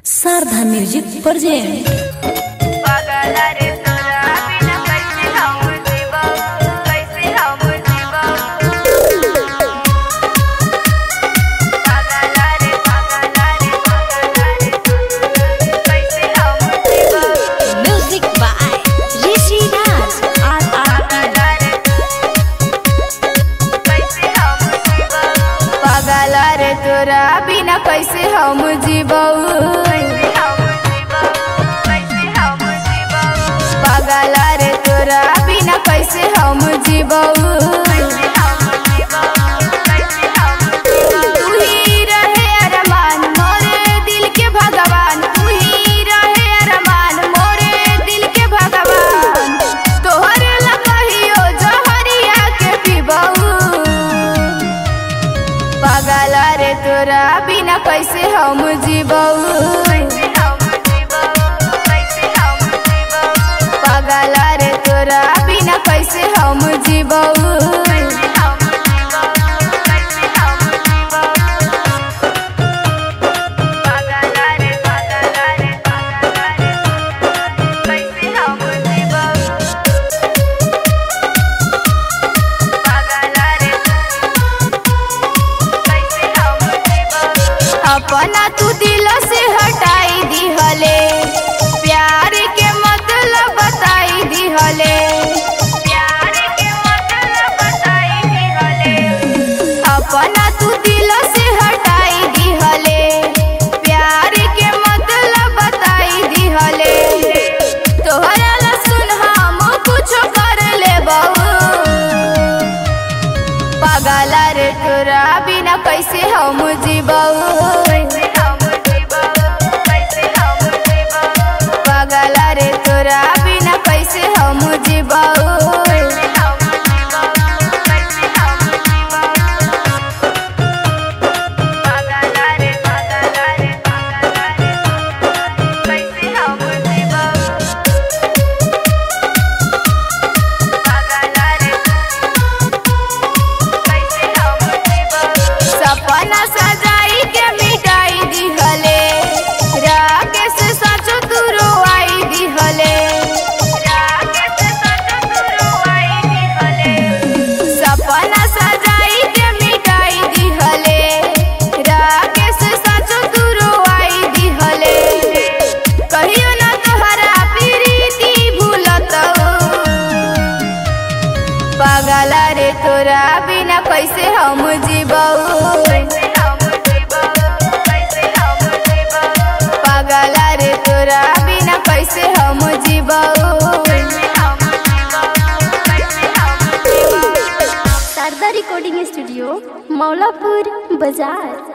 Sharda music present. तोरा बिना कैसे हम जीबऊ, पागला रे तोरा बिना कैसे हम जीबऊ। तू ही रहे अरमान मोरे दिल के भगवान, तू ही रहे अरमान मोरे दिल के भगवान। तोहर ला कहियो जहरिया के पीबऊ, पागला रे तोरा बिना कैसे हम जीबऊ, पागला रे तोरा बिना कैसे हम जीबऊ। अपना तू दिल से हटाई दिहले, प्यार के मतलब बताई दिहले, प्यार के मतलब बताई दिहले। अपना तू दिल से हटाई दिहले, प्यार के मतलब बताई दिहले। तोहरा ला सुन हम कुछ कर लेबऊ, पागला रे तोरा बिना कैसे हम जीबऊ, पागला रे तोरा बिना कैसे हम जीबऊ। सपना सजाई के मिटाई दिहले, राकेश सचो तू रोवाई दिहले, राकेश सचो तू रोवाई दिहले। सपना सजाई के मिटाई दिहले, राकेश सचो तू रोवाई दिहले। कहियो ना तोहरा प्रीति भूलतऊ, पागला रे तोरा बिना कैसे हम जीबऊ, पागला रे तोरा बिना कैसे हम जीबऊ। शारदा रिकॉर्डिंग स्टूडियो, मौलापुर बाजार।